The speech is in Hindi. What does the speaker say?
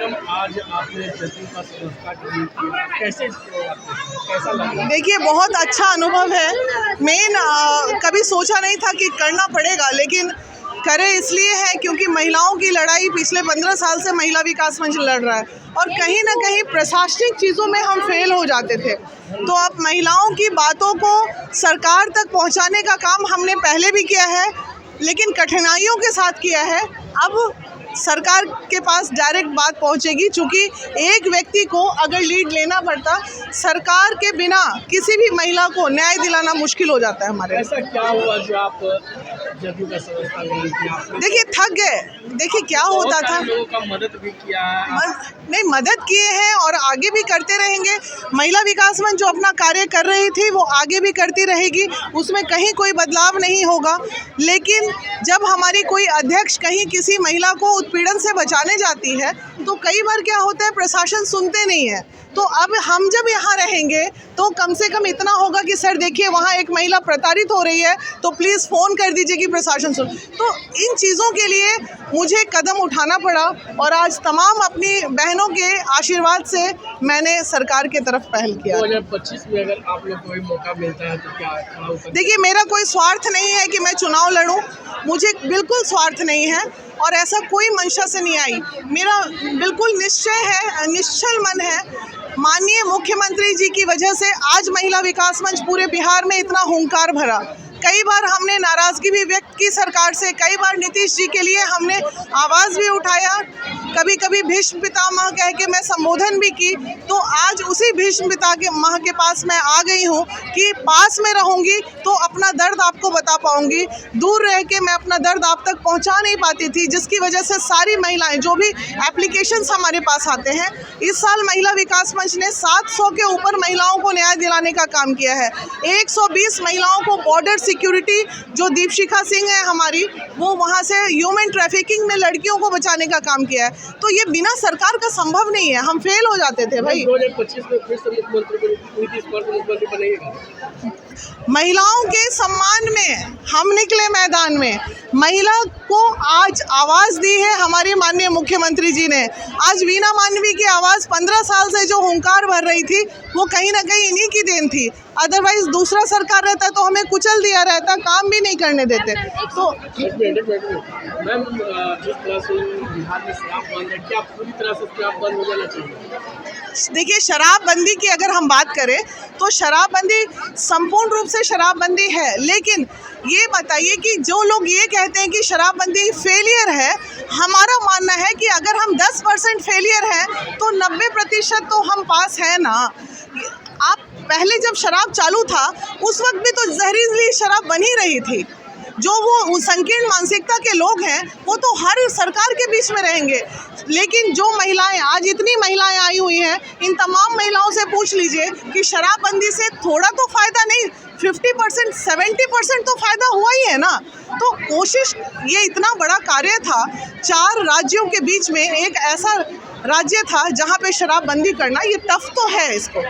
मैडम, आज आपने जदयू का सदस्यता ग्रहण किया, कैसा लगा? देखिए, बहुत अच्छा अनुभव है। कभी सोचा नहीं था कि करना पड़ेगा, लेकिन करे इसलिए है क्योंकि महिलाओं की लड़ाई पिछले 15 साल से महिला विकास मंच लड़ रहा है और कहीं ना कहीं प्रशासनिक चीज़ों में हम फेल हो जाते थे। तो अब महिलाओं की बातों को सरकार तक पहुंचाने का काम हमने पहले भी किया है, लेकिन कठिनाइयों के साथ किया है। अब सरकार के पास डायरेक्ट बात पहुंचेगी, चूँकि एक व्यक्ति को अगर लीड लेना पड़ता, सरकार के बिना किसी भी महिला को न्याय दिलाना मुश्किल हो जाता है हमारे। ऐसा क्या हुआ जो आप जदयू का सदस्यता ग्रहण किया? देखिए, थक गए। देखिए क्या होता था, लोगों का मदद भी किया है। नहीं, मदद किए हैं और आगे भी करते रहेंगे। महिला विकास मंच जो अपना कार्य कर रही थी वो आगे भी करती रहेगी, उसमें कहीं कोई बदलाव नहीं होगा। लेकिन जब हमारी कोई अध्यक्ष कहीं किसी महिला को उत्पीड़न से बचाने जाती है तो कई बार क्या होता है, प्रशासन सुनते नहीं है। तो अब हम जब यहाँ रहेंगे तो कम से कम इतना होगा कि सर देखिए वहाँ एक महिला प्रताड़ित हो रही है, तो प्लीज़ फ़ोन कर दीजिए कि प्रशासन सुन। तो इन चीज़ों के लिए मुझे कदम उठाना पड़ा और आज तमाम अपनी बहनों के आशीर्वाद से मैंने सरकार के तरफ पहल किया। 2025 में अगर आप लोग को मौका मिलता है तो क्या? देखिए, मेरा कोई स्वार्थ नहीं है कि मैं चुनाव लड़ूं, मुझे बिल्कुल स्वार्थ नहीं है और ऐसा कोई मंशा से नहीं आई। मेरा बिल्कुल निश्चय है, निश्चल मन है। माननीय मुख्यमंत्री जी की वजह से आज महिला विकास मंच पूरे बिहार में इतना हुंकार भरा। कई बार हमने नाराज़गी भी व्यक्त की सरकार से, कई बार नीतीश जी के लिए हमने आवाज़ भी उठाया, कभी कभी भीष्म पितामह कह के मैं संबोधन भी की। तो आज उसी भीष्म पितामह के पास मैं आ गई हूँ कि पास में रहूँगी तो अपना दर्द आपको बता पाऊँगी। दूर रह के मैं अपना दर्द आप तक पहुँचा नहीं पाती थी, जिसकी वजह से सारी महिलाएं, जो भी एप्लीकेशंस हमारे पास आते हैं, इस साल महिला विकास मंच ने 700 के ऊपर महिलाओं को न्याय दिलाने का काम किया है। 120 महिलाओं को बॉर्डर सिक्योरिटी, जो दीपशिखा सिंह है हमारी, वो वहाँ से ह्यूमन ट्रैफिकिंग में लड़कियों को बचाने का काम किया है। तो ये बिना सरकार का संभव नहीं है, हम फेल हो जाते थे भाई। 2025 में फिर से मुख्यमंत्री बनेगा। महिलाओं के सम्मान में हम निकले मैदान में। महिला को आज आवाज़ दी है हमारे माननीय मुख्यमंत्री जी ने। आज वीना मानवी की आवाज़ 15 साल से जो हुंकार भर रही थी वो कहीं ना कहीं इन्हीं की देन थी। अदरवाइज दूसरा सरकार रहता तो हमें कुचल दिया रहता, काम भी नहीं करने देते। तो मैम, जिस तरह से बिहार में शराब बंद है, क्या पूरी तरह से शराब बंद हो जाना चाहिए? देखिए, शराबबंदी की अगर हम बात करें तो शराबबंदी संपूर्ण रूप से शराबबंदी है, लेकिन ये बताइए कि जो लोग ये कहते हैं कि शराबबंदी फेलियर है, हमारा मानना है कि अगर हम 10% फेलियर हैं तो 90% तो हम पास हैं ना। आप पहले जब शराब चालू था उस वक्त भी तो जहरीली शराब बनी रही थी। जो वो संकीर्ण मानसिकता के लोग हैं वो तो हर सरकार के बीच में रहेंगे, लेकिन जो महिलाएं, आज इतनी महिलाएं आई हुई हैं, इन तमाम महिलाओं से पूछ लीजिए कि शराबबंदी से थोड़ा तो फ़ायदा नहीं, 50% 70% तो फ़ायदा हुआ ही है ना। तो कोशिश, ये इतना बड़ा कार्य था, 4 राज्यों के बीच में एक ऐसा राज्य था जहाँ पे शराबबंदी करना, ये टफ तो है इसको।